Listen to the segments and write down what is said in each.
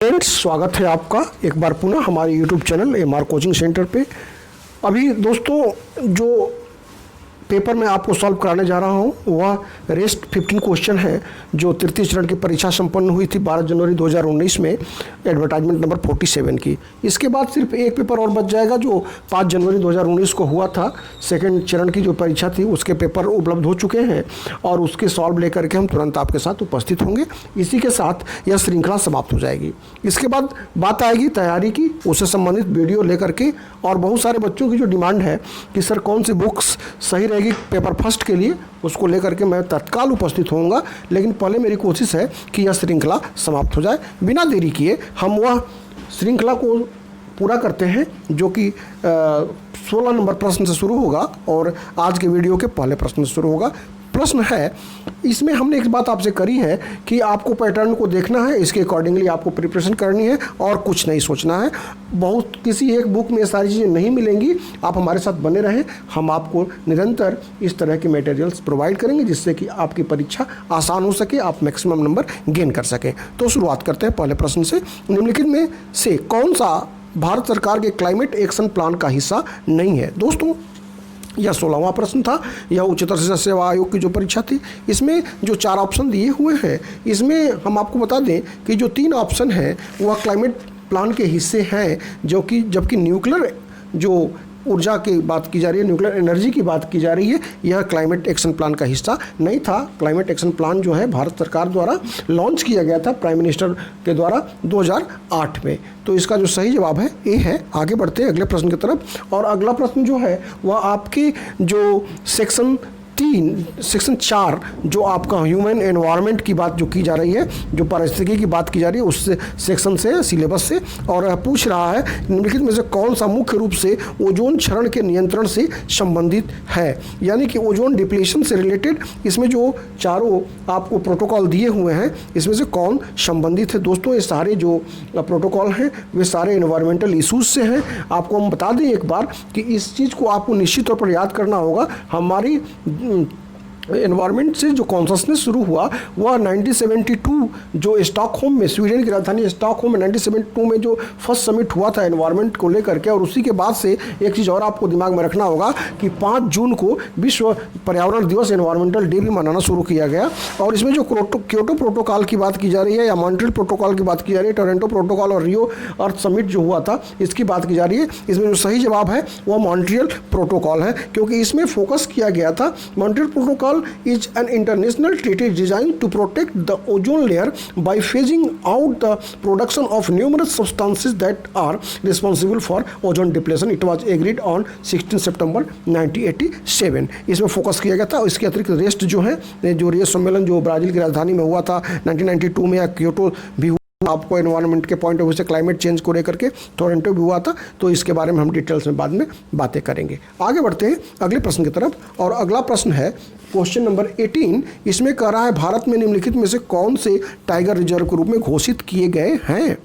Friends, स्वागत है आपका एक बार पुनः हमारे YouTube channel MR coaching centre पे। अभी दोस्तों जो पेपर में आपको सॉल्व कराने जा रहा हूं वह रेस्ट 15 क्वेश्चन है जो तृतीय चरण की परीक्षा संपन्न हुई थी 12 जनवरी 2019 में, एडवर्टाइजमेंट नंबर 47 की। इसके बाद सिर्फ एक पेपर और बच जाएगा जो 5 जनवरी 2019 को हुआ था। सेकंड चरण की जो परीक्षा थी उसके पेपर उपलब्ध हो चुके हैं और उसके सॉल्व लेकर के हम तुरंत आपके साथ उपस्थित होंगे। इसी के साथ यह श्रृंखला समाप्त हो जाएगी। इसके बाद बात आएगी तैयारी की, उससे संबंधित वीडियो लेकर के। और बहुत सारे बच्चों की जो डिमांड है कि सर कौन सी बुक्स सही रहेगी पेपर फर्स्ट के लिए, उसको लेकर के मैं तत्काल उपस्थित होऊंगा। लेकिन पहले मेरी कोशिश है कि यह श्रृंखला समाप्त हो जाए। बिना देरी किए हम वह श्रृंखला को पूरा करते हैं जो कि 16 नंबर प्रश्न से शुरू होगा और आज के वीडियो के पहले प्रश्न से शुरू होगा। प्रश्न है, इसमें हमने एक बात आपसे करी है कि आपको पैटर्न को देखना है, इसके अकॉर्डिंगली आपको प्रिपरेशन करनी है और कुछ नहीं सोचना है। बहुत किसी एक बुक में सारी चीज़ें नहीं मिलेंगी, आप हमारे साथ बने रहें। हम आपको निरंतर इस तरह के मटेरियल्स प्रोवाइड करेंगे जिससे कि आपकी परीक्षा आसान हो सके, आप मैक्सिमम नंबर गेन कर सकें। तो शुरुआत करते हैं पहले प्रश्न से। निम्नलिखित में से कौन सा भारत सरकार के क्लाइमेट एक्शन प्लान का हिस्सा नहीं है? दोस्तों, यह 16वां प्रश्न था। यह उच्चतर शिक्षा सेवा आयोग की जो परीक्षा थी, इसमें जो 4 ऑप्शन दिए हुए हैं, इसमें हम आपको बता दें कि जो 3 ऑप्शन हैं वह क्लाइमेट प्लान के हिस्से हैं, जो कि जबकि न्यूक्लियर जो ऊर्जा की बात की जा रही है, न्यूक्लियर एनर्जी की बात की जा रही है, यह क्लाइमेट एक्शन प्लान का हिस्सा नहीं था। क्लाइमेट एक्शन प्लान जो है भारत सरकार द्वारा लॉन्च किया गया था प्राइम मिनिस्टर के द्वारा 2008 में। तो इसका जो सही जवाब है ए है। आगे बढ़ते हैं अगले प्रश्न की तरफ। और अगला प्रश्न जो है वह आपके जो सेक्शन 4 जो आपका ह्यूमन एनवायरनमेंट की बात जो की जा रही है, जो पारिस्थितिकी की बात की जा रही है, उस सेक्शन से सिलेबस से। और पूछ रहा है निम्नलिखित में से कौन सा मुख्य रूप से ओजोन क्षरण के नियंत्रण से संबंधित है, यानी कि ओजोन डिप्लीशन से रिलेटेड इसमें जो चारों आपको प्रोटोकॉल दिए हुए हैं इसमें से कौन संबंधित है? दोस्तों, ये सारे जो प्रोटोकॉल हैं वे सारे एनवायरमेंटल इशूज़ से हैं। आपको हम बता दें एक बार कि इस चीज़ को आपको निश्चित तौर पर याद करना होगा। हमारी एनवायरनमेंट से जो कॉन्शसनेस शुरू हुआ वह 1972 जो स्टॉकहोम में, स्वीडन की राजधानी स्टॉकहोम में 1972 में जो फर्स्ट समिट हुआ था एनवायरनमेंट को लेकर के। और उसी के बाद से एक चीज़ और आपको दिमाग में रखना होगा कि 5 जून को विश्व पर्यावरण दिवस एनवायरमेंटल डे भी मनाना शुरू किया गया। और इसमें जो क्योटो प्रोटोकॉल की बात की जा रही है या मॉन्ट्रियल प्रोटोकॉल की बात की जा रही है, टोरंटो प्रोटोकॉल और रियो अर्थ समिट जो हुआ था इसकी बात की जा रही है, इसमें जो सही जवाब है वह मॉन्ट्रियल प्रोटोकॉल है, क्योंकि इसमें फोकस किया गया था। Montreal protocol is an international treaty designed to protect the ozone layer by phasing out the production of numerous substances that are responsible for ozone depletion. It was agreed on 16 सितंबर 1987। इसमें focus किया गया था। इसके अतिरिक्त rest जो है, जो rest सम्मेलन जो ब्राज़ील की राजधानी में हुआ था 1992 में, या क्योटो भी हुआ आपको एनवायरनमेंट के पॉइंट ऑफ व्यू से, क्लाइमेट चेंज को लेकर के टोरंटो भी हुआ था। तो इसके बारे में हम डिटेल्स में बाद में बातें करेंगे। आगे बढ़ते हैं अगले प्रश्न की तरफ। और अगला प्रश्न है क्वेश्चन नंबर 18। इसमें कह रहा है भारत में निम्नलिखित में से कौन से टाइगर रिजर्व के रूप में घोषित किए गए हैं?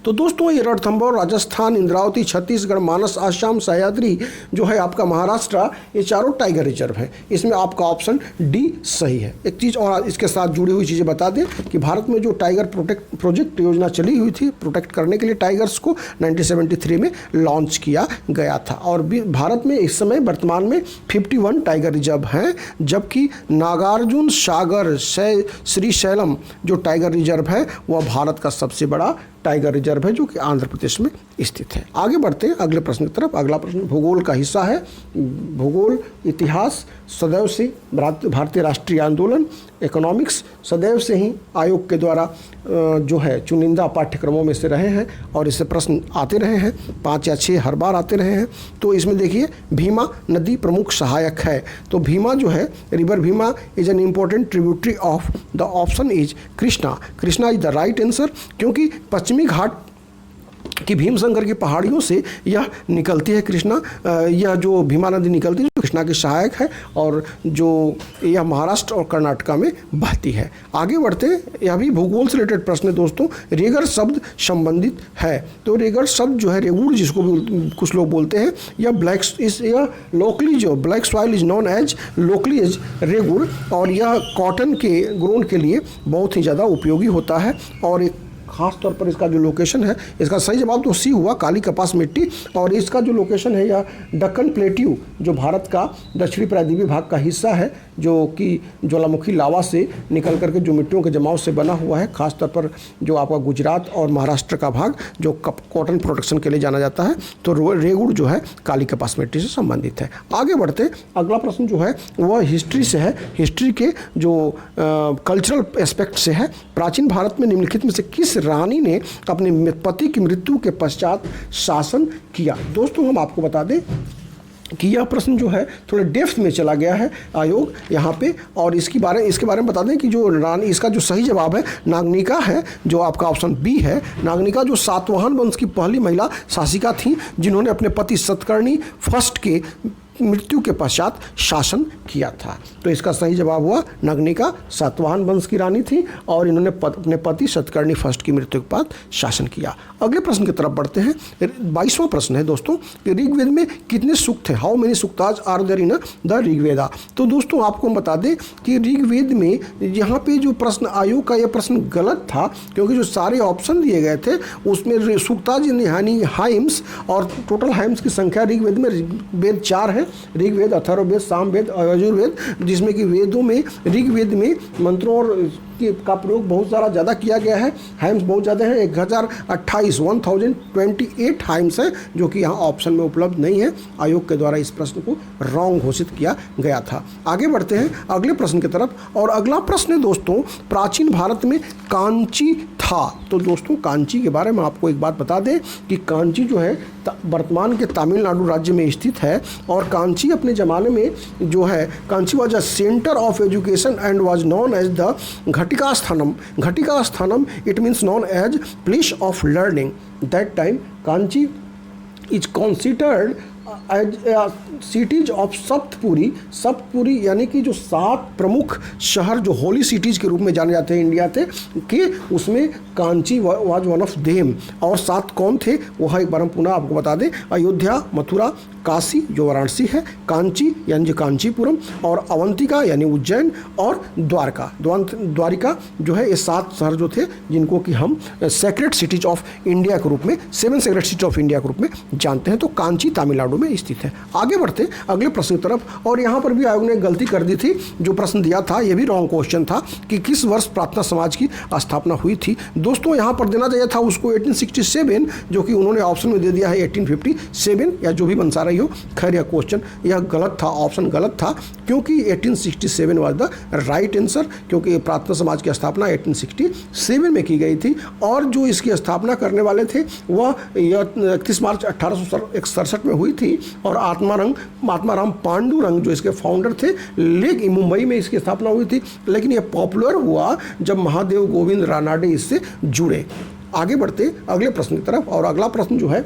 तो दोस्तों, ये रणथंभौर राजस्थान, इंद्रावती छत्तीसगढ़, मानस आसाम, सह्याद्री जो है आपका महाराष्ट्र, ये चारों टाइगर रिजर्व है। इसमें आपका ऑप्शन डी सही है। एक चीज़ और इसके साथ जुड़ी हुई चीज़ें बता दें कि भारत में जो टाइगर प्रोजेक्ट योजना चली हुई थी प्रोटेक्ट करने के लिए टाइगर्स को, 1973 में लॉन्च किया गया था। और भारत में इस समय वर्तमान में 51 टाइगर रिजर्व हैं, जबकि नागार्जुन सागर श्रीशैलम जो टाइगर रिजर्व है वह भारत का सबसे बड़ा टाइगर रिजर्व है जो कि आंध्र प्रदेश में स्थित है। आगे बढ़ते हैं अगले प्रश्न की तरफ। अगला प्रश्न भूगोल का हिस्सा है। भूगोल इतिहास सदैव से भारतीय राष्ट्रीय आंदोलन, इकोनॉमिक्स सदैव से ही आयोग के द्वारा जो है चुनिंदा पाठ्यक्रमों में से रहे हैं और इससे प्रश्न आते रहे हैं, 5 या 6 हर बार आते रहे हैं। तो इसमें देखिए भीमा नदी प्रमुख सहायक है। तो भीमा जो है, river Bhima is an important tributary of the option is Krishna. Krishna is the right answer, क्योंकि पश्चिमी घाट कि भीमशंकर की पहाड़ियों से यह निकलती है कृष्णा। यह जो भीमा नदी निकलती है जो कृष्णा की सहायक है और जो यह महाराष्ट्र और कर्नाटका में बहती है। आगे बढ़ते, यह भी भूगोल से रिलेटेड प्रश्न है दोस्तों। रेगर शब्द संबंधित है। तो रेगर शब्द जो है, रेगुड़ जिसको भी कुछ लोग बोलते हैं, यह लोकली जो black soil is known as locally as regur, और यह कॉटन के ग्रोन के लिए बहुत ही ज़्यादा उपयोगी होता है। और एक खास तौर पर इसका जो लोकेशन है, इसका सही जवाब तो सी हुआ, काली कपास मिट्टी। और इसका जो लोकेशन है यह दक्कन प्लेट्यू जो भारत का दक्षिणी प्रायद्वीपीय भाग का हिस्सा है, जो कि ज्वालामुखी लावा से निकल करके जो मिट्टियों के जमाव से बना हुआ है। खासतौर पर जो आपका गुजरात और महाराष्ट्र का भाग जो कॉटन प्रोडक्शन के लिए जाना जाता है, तो रेगुड़ जो है काली कपास मिट्टी से संबंधित है। आगे बढ़ते, अगला प्रश्न जो है वह हिस्ट्री से है। हिस्ट्री के जो कल्चरल एस्पेक्ट से है। प्राचीन भारत में निम्नलिखित में से किस रानी ने अपने पति की मृत्यु के पश्चात शासन किया? दोस्तों हम आपको बता दें कि यह प्रश्न जो है थोड़ा डेप्थ में चला गया है आयोग यहाँ पे, और इसके बारे में बता दें कि जो रानी, इसका जो सही जवाब है नागनिका है, जो आपका ऑप्शन बी है। नागनिका जो सातवाहन वंश की पहली महिला शासिका थी जिन्होंने अपने पति सतकर्णी फर्स्ट के मृत्यु के पश्चात शासन किया था। तो इसका सही जवाब हुआ नागनिका सातवाहन वंश की रानी थी और इन्होंने अपने पति सतकर्णी फर्स्ट की मृत्यु के बाद शासन किया। अगले प्रश्न की तरफ बढ़ते हैं। 22वां प्रश्न है दोस्तों, ऋग्वेद में कितने सूक्त थे? How many suktas are there in the Rigveda? तो दोस्तों आपको हम बता दें कि ऋग्वेद में यहाँ पे जो प्रश्न आयोग का यह प्रश्न गलत था, क्योंकि जो सारे ऑप्शन दिए गए थे उसमें सूक्ताज यानी हाइम्स, और टोटल हाइम्स की संख्या ऋग्वेद में वेद 4 है, ऋग्वेद, अथर्ववेद, सामवेद और यजुर्वेद, जिसमें कि वेदों में ऋग्वेद में मंत्रों और का प्रयोग बहुत सारा ज़्यादा किया गया है। हाइम्स बहुत ज़्यादा है, 1028 हाइम्स है, जो कि यहाँ ऑप्शन में उपलब्ध नहीं है। आयोग के द्वारा इस प्रश्न को रॉन्ग घोषित किया गया था। आगे बढ़ते हैं अगले प्रश्न की तरफ, और अगला प्रश्न है दोस्तों, प्राचीन भारत में कांची था। तो दोस्तों कांची के बारे में आपको एक बात बता दें कि कांची जो है वर्तमान के तमिलनाडु राज्य में स्थित है, और कांची अपने ज़माने में जो है, Kanchi was a centre of education and was known as the ghatika sthanam. Ghatika sthanam it means known as place of learning. That time Kanchi is considered as cities of Saptapuri. Saptapuri यानी कि जो 7 प्रमुख शहर जो होली सिटीज़ के रूप में जाने जाते हैं इंडिया थे, कि उसमें Kanchi was one of them. और 7 कौन थे वह एक बार हम पुनः आपको बता दें, अयोध्या, मथुरा, काशी जो वाराणसी है, कांची यानी जो कांचीपुरम, और अवंतिका यानी उज्जैन, और द्वारिका जो है, ये 7 शहर जो थे जिनको कि हम सेक्रेट सिटीज ऑफ इंडिया के रूप में, 7 सेक्रेट सिटी ऑफ इंडिया के रूप में जानते हैं। तो कांची तमिलनाडु में स्थित है। आगे बढ़ते अगले प्रश्न की तरफ, और यहाँ पर भी आयोग ने गलती कर दी थी। जो प्रश्न दिया था ये भी रॉन्ग क्वेश्चन था कि किस वर्ष प्रार्थना समाज की स्थापना हुई थी। दोस्तों यहाँ पर देना चाहिए था उसको 1867, जो कि उन्होंने ऑप्शन में दे दिया है 1857 या जो भी मनसा रही हो। खैर यह क्वेश्चन यह गलत था, ऑप्शन गलत था, क्योंकि 1867 वाज द राइट आंसर, क्योंकि प्रार्थना समाज की स्थापना 1867 में की गई थी। और जो इसकी स्थापना करने वाले थे वह 31 मार्च 1867 में हुई थी, और आत्माराम पांडुरंग जो इसके फाउंडर थे, लेकिन मुंबई में इसकी स्थापना हुई थी। लेकिन यह पॉपुलर हुआ जब महादेव गोविंद रानाडे इससे जुड़े। आगे बढ़ते अगले प्रश्न की तरफ, और अगला प्रश्न जो है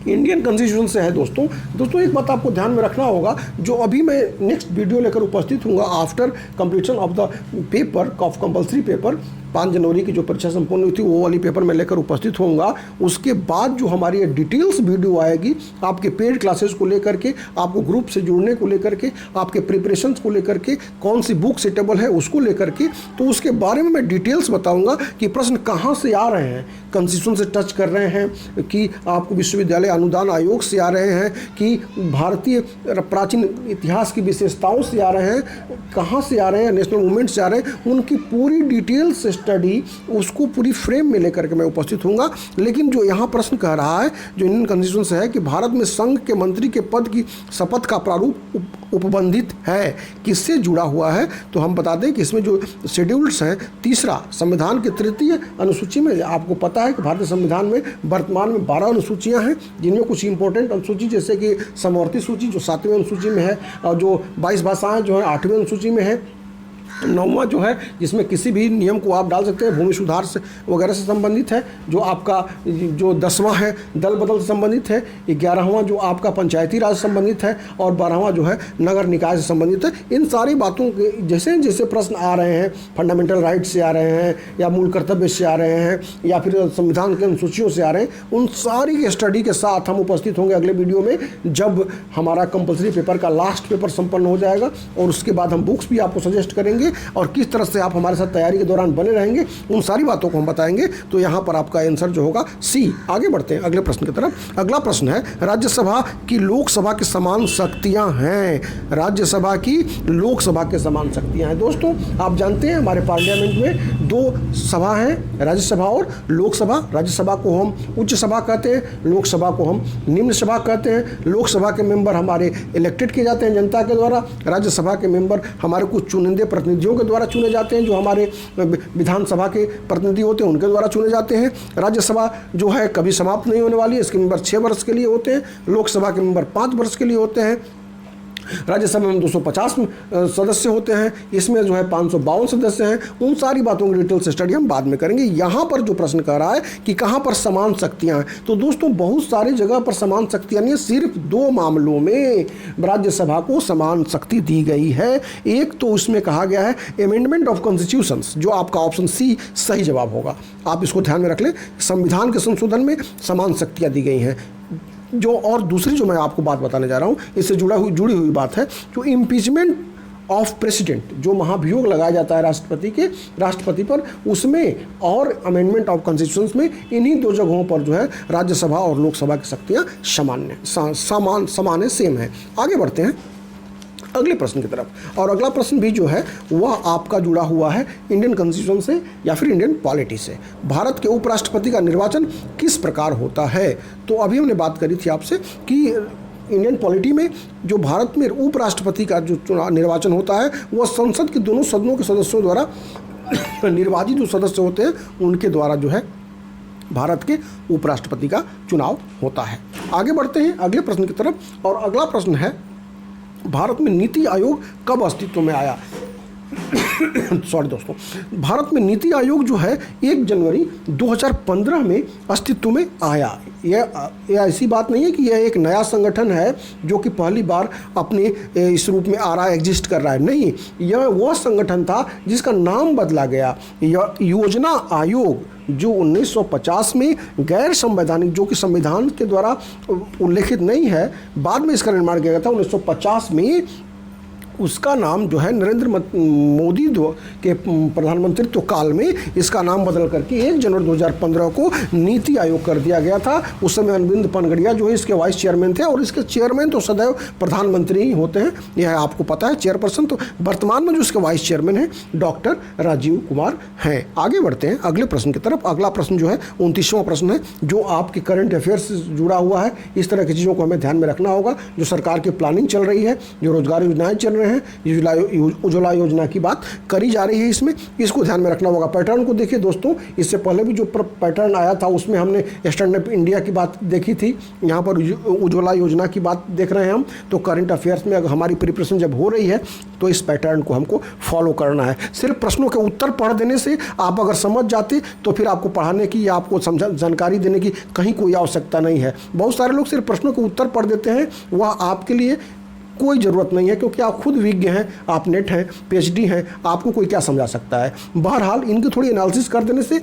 इंडियन कॉन्स्टिट्यूशन से है। दोस्तों एक बात आपको ध्यान में रखना होगा, जो अभी मैं नेक्स्ट वीडियो लेकर उपस्थित हूँगा after completion of the paper of compulsory paper, 5 जनवरी की जो परीक्षा संपन्न हुई थी वो वाली पेपर में लेकर उपस्थित होऊंगा। उसके बाद जो हमारी ये डिटेल्स वीडियो आएगी आपके पेड क्लासेस को लेकर के, आपको ग्रुप से जुड़ने को लेकर के, आपके प्रिपरेशंस को लेकर के, कौन सी बुक सेटेबल है उसको लेकर के, तो उसके बारे में मैं डिटेल्स बताऊंगा कि प्रश्न कहाँ से आ रहे हैं, कॉन्स्टिट्यूशन से टच कर रहे हैं कि आपको विश्वविद्यालय अनुदान आयोग से आ रहे हैं, कि भारतीय प्राचीन इतिहास की विशेषताओं से आ रहे हैं, कहाँ से आ रहे हैं, नेशनल मूवमेंट से आ रहे हैं, उनकी पूरी डिटेल्स स्टडी उसको पूरी फ्रेम में लेकर के मैं उपस्थित हूँगा। लेकिन जो यहाँ प्रश्न कह रहा है, जो इंडियन कॉन्स्टिट्यूशन से है कि भारत में संघ के मंत्री के पद की शपथ का प्रारूप उपबंधित है, किससे जुड़ा हुआ है, तो हम बता दें कि इसमें जो शेड्यूल्स हैं, तीसरा संविधान के 3य अनुसूची में, आपको पता है कि भारतीय संविधान में वर्तमान में 12 अनुसूचियाँ हैं, जिनमें कुछ इंपॉर्टेंट अनुसूची जैसे कि समवर्ती सूची जो 7वें अनुसूची में है, और जो 22 भाषाएँ जो है 8वें अनुसूची में है, 9वां जो है जिसमें किसी भी नियम को आप डाल सकते हैं, भूमि सुधार से वगैरह से संबंधित है, जो आपका जो 10वां है दल बदल से संबंधित है, 11वां जो आपका पंचायती राज से संबंधित है, और 12वां जो है नगर निकाय से संबंधित है। इन सारी बातों के जैसे जैसे प्रश्न आ रहे हैं, फंडामेंटल राइट से आ रहे हैं, या मूल कर्तव्य से आ रहे हैं, या फिर संविधान के अनुसूचियों से आ रहे हैं, उन सारी के स्टडी के साथ हम उपस्थित होंगे अगले वीडियो में, जब हमारा कंपल्सरी पेपर का लास्ट पेपर संपन्न हो जाएगा। और उसके बाद हम बुक्स भी आपको सजेस्ट करेंगे और किस तरह से आप हमारे साथ तैयारी के दौरान बने रहेंगे, उन सारी बातों को हम बताएंगे। तो यहाँ पर आपका आंसर जो होगा सी। आगे बढ़ते हैं अगले प्रश्न की तरफ। अगला प्रश्न है, राज्यसभा की लोकसभा के समान शक्तियाँ हैं। राज्यसभा की लोकसभा के समान शक्तियाँ हैं। दोस्तों आप जानते हैं हमारे पार्लियामेंट में 2 सभा हैं, राज्यसभा और लोकसभा। राज्यसभा को हम उच्च सभा कहते हैं, लोकसभा को हम निम्न सभा कहते हैं। लोकसभा के मेंबर हमारे इलेक्टेड किए जाते हैं जनता के द्वारा, राज्यसभा के मेंबर हमारे कुछ चुनिंदे प्रतिनिधियों के द्वारा चुने जाते हैं, जो हमारे विधानसभा के प्रतिनिधि होते हैं उनके द्वारा चुने जाते हैं। राज्यसभा जो है कभी समाप्त नहीं होने वाली है, इसके मेंबर 6 वर्ष के लिए होते हैं, लोकसभा के मेंबर 5 वर्ष के लिए होते हैं। राज्यसभा में 250 सदस्य होते हैं, इसमें जो है 552 सदस्य हैं। उन सारी बातों की डिटेल से स्टडी हम बाद में करेंगे। यहाँ पर जो प्रश्न कर रहा है कि कहाँ पर समान शक्तियाँ हैं, तो दोस्तों बहुत सारी जगह पर समान शक्तियाँ नहीं, सिर्फ 2 मामलों में राज्यसभा को समान शक्ति दी गई है। एक तो उसमें कहा गया है अमेंडमेंट ऑफ कॉन्स्टिट्यूशंस, जो आपका ऑप्शन सी सही जवाब होगा। आप इसको ध्यान में रख लें, संविधान के संशोधन में समान शक्तियाँ दी गई हैं। जो और दूसरी जो मैं आपको बात बताने जा रहा हूँ, इससे जुड़ी हुई बात है, जो इम्पीचमेंट ऑफ प्रेसिडेंट, जो महाभियोग लगाया जाता है राष्ट्रपति पर, उसमें और अमेंडमेंट ऑफ कॉन्स्टिट्यूशंस में, इन्हीं 2 जगहों पर जो है राज्यसभा और लोकसभा की शक्तियाँ समान सेम है। आगे बढ़ते हैं अगले प्रश्न की तरफ। और अगला प्रश्न भी जो है वह आपका जुड़ा हुआ है इंडियन कॉन्स्टिट्यूशन से या फिर इंडियन पॉलिटी से। भारत के उपराष्ट्रपति का निर्वाचन किस प्रकार होता है? तो अभी हमने बात करी थी आपसे कि इंडियन पॉलिटी में जो भारत में उपराष्ट्रपति का जो निर्वाचन होता है वह संसद के दोनों सदनों के सदस्यों द्वारा निर्वाचित जो सदस्य होते हैं उनके द्वारा जो है भारत के उपराष्ट्रपति का चुनाव होता है। आगे बढ़ते हैं अगले प्रश्न की तरफ। और अगला प्रश्न है, भारत में नीति आयोग कब अस्तित्व में आया? सॉरी दोस्तों, भारत में नीति आयोग जो है 1 जनवरी 2015 में अस्तित्व में आया। यह ऐसी बात नहीं है कि यह एक नया संगठन है जो कि पहली बार अपने इस रूप में आ रहा है, एग्जिस्ट कर रहा है। नहीं, यह वह संगठन था जिसका नाम बदला गया। यह योजना आयोग जो 1950 में गैर संवैधानिक, जो कि संविधान के द्वारा उल्लेखित नहीं है, बाद में इसका निर्माण किया गया था 1950 में। उसका नाम जो है नरेंद्र मोदी के प्रधानमंत्रित्व काल में इसका नाम बदल करके 1 जनवरी 2015 को नीति आयोग कर दिया गया था। उस समय अरविंद पनगड़िया जो है इसके वाइस चेयरमैन थे, और इसके चेयरमैन तो सदैव प्रधानमंत्री ही होते हैं, यह आपको पता है। चेयरपर्सन तो वर्तमान में जो इसके वाइस चेयरमैन हैं डॉक्टर राजीव कुमार हैं। आगे बढ़ते हैं अगले प्रश्न की तरफ। अगला प्रश्न जो है 29वां प्रश्न है, जो आपके करंट अफेयर्स से जुड़ा हुआ है। इस तरह की चीज़ों को हमें ध्यान में रखना होगा। जो सरकार की प्लानिंग चल रही है, जो रोजगार योजनाएं चल रहे हैं, उज्ज्वला योजना की बात करी जा रही है, इसमें इसको ध्यान में रखना होगा। पैटर्न को देखिए दोस्तों, इससे पहले भी जो पैटर्न आया था उसमें हमने स्टैंड अप इंडिया की बात देखी थी, यहाँ पर उज्ज्वला योजना की बात देख रहे हैं हम। तो करंट अफेयर्स में अगर हमारी प्रिपरेशन जब हो रही है तो इस पैटर्न को हमको फॉलो करना है। सिर्फ प्रश्नों के उत्तर पढ़ देने से आप अगर समझ जाते तो फिर आपको पढ़ाने की या आपको जानकारी देने की कहीं कोई आवश्यकता नहीं है। बहुत सारे लोग सिर्फ प्रश्नों के उत्तर पढ़ देते हैं, वह आपके लिए कोई ज़रूरत नहीं है, क्योंकि आप खुद विज्ञ हैं, आप नेट हैं, पीएचडी हैं, आपको कोई क्या समझा सकता है। बहरहाल इनकी थोड़ी एनालिसिस कर देने से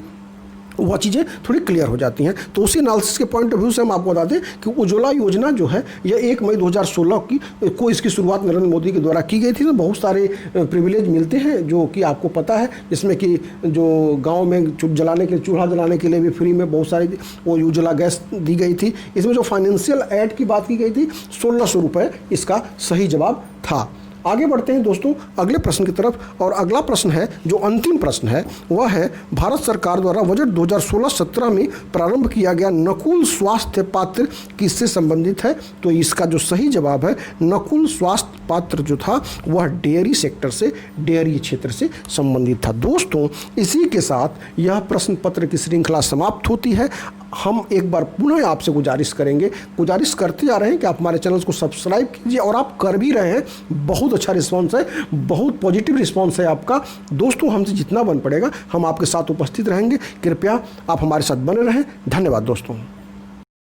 वह चीज़ें थोड़ी क्लियर हो जाती हैं। तो उसी एनालिसिस के पॉइंट ऑफ व्यू से हम आपको बता दें कि उज्ज्वला योजना जो है यह 1 मई 2016 को इसकी शुरुआत नरेंद्र मोदी के द्वारा की गई थी। तो बहुत सारे प्रिविलेज मिलते हैं जो कि आपको पता है, जिसमें कि जो गांव में जलाने के चूल्हा जलाने के लिए भी फ्री में बहुत सारी वो उज्ज्वला गैस दी गई थी। इसमें जो फाइनेंशियल एड की बात की गई थी 1600 रुपये इसका सही जवाब था। आगे बढ़ते हैं दोस्तों अगले प्रश्न की तरफ। और अगला प्रश्न है, जो अंतिम प्रश्न है, वह है भारत सरकार द्वारा बजट 2016-17 में प्रारंभ किया गया नकुल स्वास्थ्य पात्र किससे संबंधित है? तो इसका जो सही जवाब है, नकुल स्वास्थ्य पात्र जो था वह डेयरी सेक्टर से, डेयरी क्षेत्र से संबंधित था। दोस्तों इसी के साथ यह प्रश्न पत्र की श्रृंखला समाप्त होती है। हम एक बार पुनः आपसे गुजारिश करते जा रहे हैं कि आप हमारे चैनल को सब्सक्राइब कीजिए, और आप कर भी रहे हैं। बहुत अच्छा रिस्पांस है, बहुत पॉजिटिव रिस्पांस है आपका। दोस्तों हमसे जितना बन पड़ेगा हम आपके साथ उपस्थित रहेंगे। कृपया आप हमारे साथ बने रहें। धन्यवाद दोस्तों।